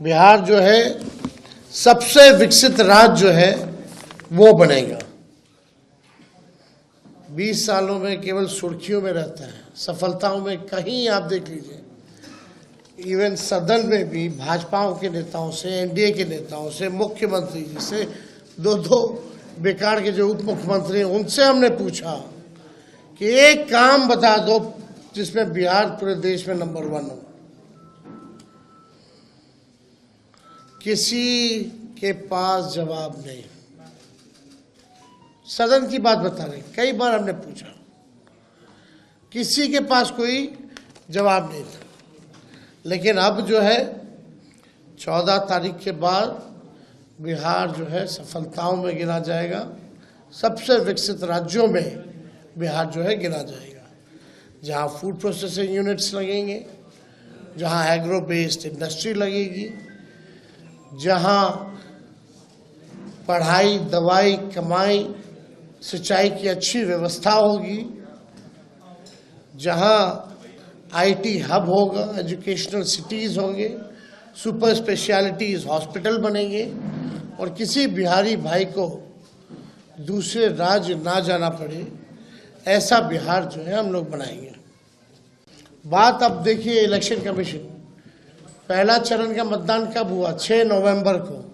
बिहार जो है सबसे विकसित राज्य जो है वो बनेगा। 20 सालों में केवल सुर्खियों में रहता है, सफलताओं में कहीं आप देख लीजिए। इवन सदन में भी भाजपाओं के नेताओं से, एनडीए के नेताओं से, मुख्यमंत्री जी से, दो बेकार के जो उप मुख्यमंत्री हैं उनसे हमने पूछा कि एक काम बता दो जिसमें बिहार पूरे देश में नंबर 1 हो। किसी के पास जवाब नहीं। सदन की बात बता रहे, कई बार हमने पूछा, किसी के पास कोई जवाब नहीं था। लेकिन अब जो है 14 तारीख के बाद बिहार जो है सफलताओं में गिना जाएगा। सबसे विकसित राज्यों में बिहार जो है गिना जाएगा, जहां फूड प्रोसेसिंग यूनिट्स लगेंगे, जहां एग्रो बेस्ड इंडस्ट्री लगेगी, जहां पढ़ाई, दवाई, कमाई, सिंचाई की अच्छी व्यवस्था होगी, जहां आईटी हब होगा, एजुकेशनल सिटीज़ होंगे, सुपर स्पेशलिटीज़ हॉस्पिटल बनेंगे और किसी बिहारी भाई को दूसरे राज्य ना जाना पड़े, ऐसा बिहार जो है हम लोग बनाएंगे। बात अब देखिए इलेक्शन कमीशन, पहला चरण का मतदान कब हुआ? 6 नवंबर को।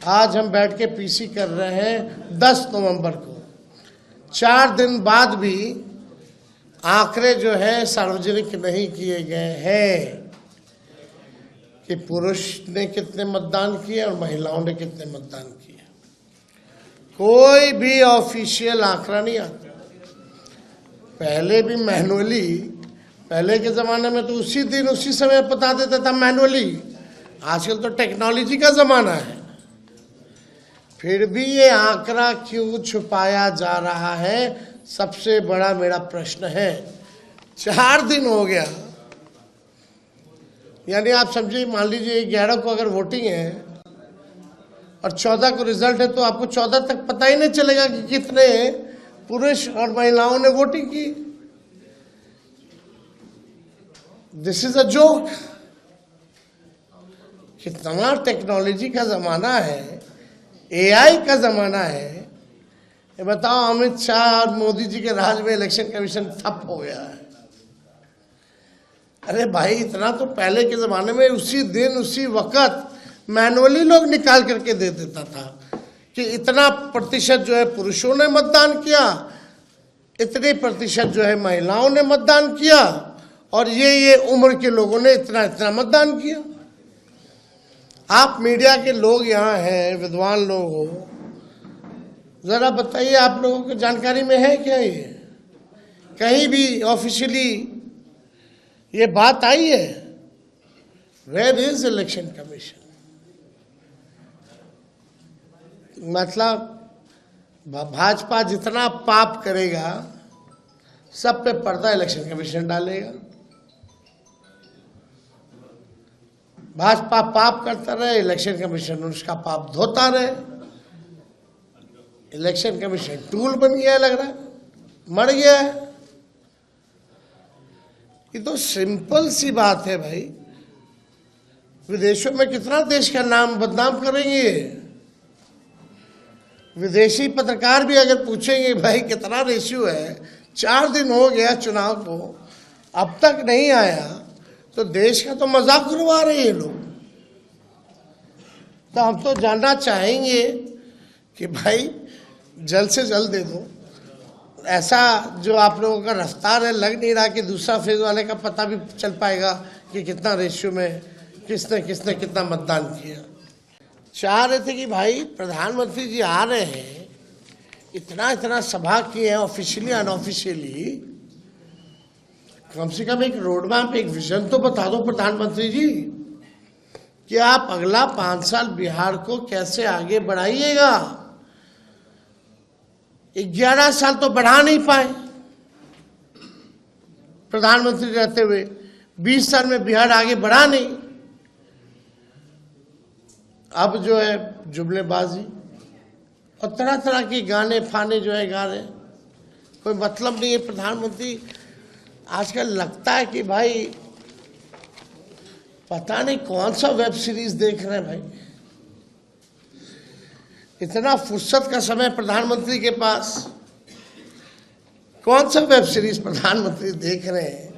आज हम बैठ के पीसी कर रहे हैं 10 नवंबर को। 4 दिन बाद भी आंकड़े जो है सार्वजनिक नहीं किए गए हैं कि पुरुष ने कितने मतदान किए और महिलाओं ने कितने मतदान किए। कोई भी ऑफिशियल आंकड़ा नहीं आता। पहले भी मैनुअली, पहले के ज़माने में तो उसी दिन उसी समय बता देता था मैनुअली। आजकल तो टेक्नोलॉजी का ज़माना है, फिर भी ये आंकड़ा क्यों छुपाया जा रहा है, सबसे बड़ा मेरा प्रश्न है। 4 दिन हो गया, यानी आप समझिए, मान लीजिए 11 को अगर वोटिंग है और 14 को रिजल्ट है, तो आपको 14 तक पता ही नहीं चलेगा कि कितने पुरुष और महिलाओं ने वोटिंग की। This is a joke. कितना टेक्नोलॉजी का जमाना है, एआई का जमाना है। ये बताओ, अमित शाह और मोदी जी के राज में इलेक्शन कमीशन ठप हो गया है। अरे भाई, इतना तो पहले के ज़माने में उसी दिन उसी वक्त मैनुअली लोग निकाल करके दे देता था कि इतना प्रतिशत जो है पुरुषों ने मतदान किया, इतने प्रतिशत जो है महिलाओं ने मतदान किया और ये उम्र के लोगों ने इतना इतना मतदान किया। आप मीडिया के लोग यहाँ हैं, विद्वान लोग हो, ज़रा बताइए, आप लोगों को जानकारी में है क्या? ये कहीं भी ऑफिशियली ये बात आई है? Where is election commission? मतलब भाजपा जितना पाप करेगा सब पे पर्दा इलेक्शन कमीशन डालेगा। भाजपा पाप करता रहे, इलेक्शन कमीशन उसका पाप धोता रहे। इलेक्शन कमीशन टूल बन गया, लग रहा है मर गया है। ये तो सिंपल सी बात है भाई। विदेशों में कितना देश का नाम बदनाम करेंगे। विदेशी पत्रकार भी अगर पूछेंगे भाई कितना रेशियो है, 4 दिन हो गया चुनाव को, अब तक नहीं आया, तो देश का तो मजाक उड़वा रहे हैं लोग। तो हम तो जानना चाहेंगे कि भाई जल्द से जल्द दे दो। ऐसा जो आप लोगों का रफ्तार है, लग नहीं रहा कि दूसरा फेज वाले का पता भी चल पाएगा कि कितना रेशियो में किसने किसने कितना मतदान किया। चाह रहे थे कि भाई प्रधानमंत्री जी आ रहे हैं, इतना इतना सभा किए हैं ऑफिशियली अनऑफिशियली, कम से कम एक रोड मैप, एक विजन तो बता दो प्रधानमंत्री जी कि आप अगला 5 साल बिहार को कैसे आगे बढ़ाइएगा। 11 साल तो बढ़ा नहीं पाए प्रधानमंत्री रहते हुए, 20 साल में बिहार आगे बढ़ा नहीं। अब जो है जुमलेबाजी और तरह तरह के गाने फाने जो है गा रहे, कोई मतलब नहीं है। प्रधानमंत्री आजकल लगता है कि भाई पता नहीं कौन सा वेब सीरीज देख रहे हैं भाई। इतना फुर्सत का समय प्रधानमंत्री के पास, कौन सा वेब सीरीज प्रधानमंत्री देख रहे हैं,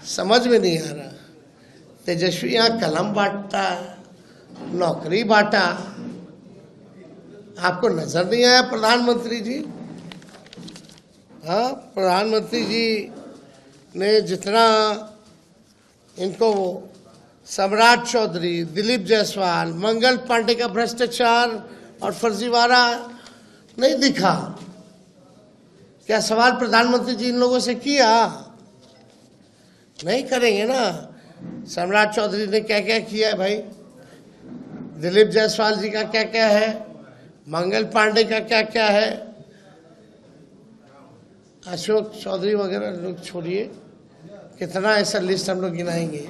समझ में नहीं आ रहा। तेजस्वी यहाँ कलम बांटता, नौकरी बांटा, आपको नजर नहीं आया प्रधानमंत्री जी? हाँ, प्रधानमंत्री जी ने जितना इनको सम्राट चौधरी, दिलीप जायसवाल, मंगल पांडे का भ्रष्टाचार और फर्जीवाड़ा नहीं दिखा, क्या सवाल प्रधानमंत्री जी इन लोगों से किया? नहीं करेंगे ना। सम्राट चौधरी ने क्या क्या किया है भाई, दिलीप जायसवाल जी का क्या क्या है, मंगल पांडे का क्या क्या है, अशोक चौधरी वगैरह लोग छोड़िए, कितना ऐसा लिस्ट हम लोग गिनाएंगे।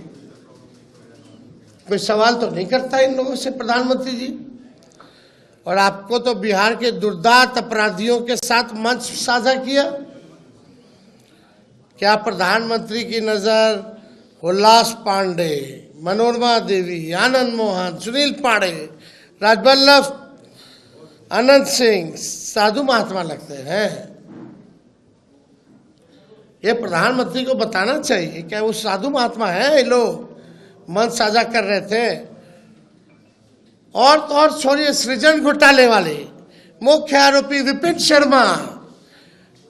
कोई सवाल तो नहीं करता इन लोगों से प्रधानमंत्री जी। और आपको तो बिहार के दुर्दांत अपराधियों के साथ मंच साझा किया। क्या प्रधानमंत्री की नजर उल्लास पांडे, मनोरमा देवी, आनंद मोहन, सुनील पांडे, राजबल्लभ, अनंत सिंह साधु महात्मा लगते हैं? ये प्रधानमंत्री को बताना चाहिए, क्या वो साधु महात्मा है? ये लोग मंच साझा कर रहे थे। और तो और छोड़िए, सृजन घोटाले वाले मुख्य आरोपी विपिन शर्मा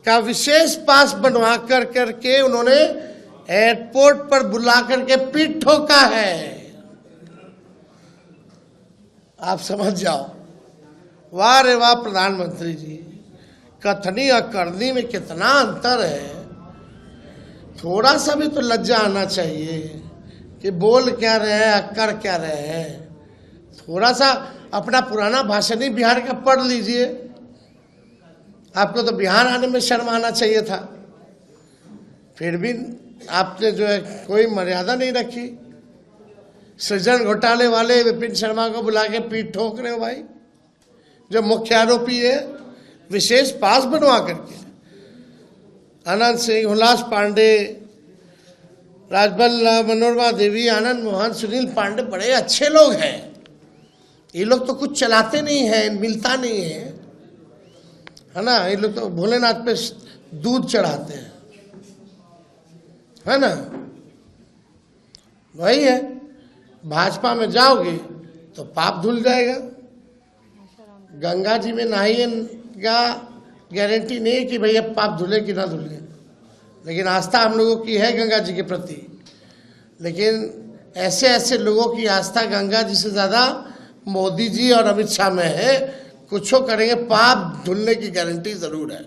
का विशेष पास बनवा कर करके उन्होंने एयरपोर्ट पर बुला करके पीठ ठोका है। आप समझ जाओ, वाह रे वाह प्रधानमंत्री जी, कथनी और करनी में कितना अंतर है। थोड़ा सा भी तो लज्जा आना चाहिए कि बोल क्या रहे हैं, कर क्या रहे हैं। थोड़ा सा अपना पुराना भाषण ही बिहार का पढ़ लीजिए। आपको तो बिहार आने में शर्म आना चाहिए था, फिर भी आपने जो है कोई मर्यादा नहीं रखी। सृजन घोटाले वाले विपिन शर्मा को बुला के पीठ ठोक रहे हो भाई, जो मुख्य आरोपी है, विशेष पास बनवा करके। अनंत सिंह, उल्लास पांडे, राजबल्लभ, मनोरमा देवी, आनंद मोहन, सुनील पांडे बड़े अच्छे लोग हैं। ये लोग तो कुछ चलाते नहीं हैं, मिलता नहीं है ना। ये लोग तो भोलेनाथ पे दूध चढ़ाते हैं, है ना। वही है, भाजपा में जाओगे तो पाप धुल जाएगा। गंगा जी में नहाइएगा, गारंटी नहीं है कि भैया पाप धुले कि ना धुले, लेकिन आस्था हम लोगों की है गंगा जी के प्रति। लेकिन ऐसे ऐसे लोगों की आस्था गंगा जी से ज़्यादा मोदी जी और अमित शाह में है। कुछ करेंगे, पाप धुलने की गारंटी ज़रूर है।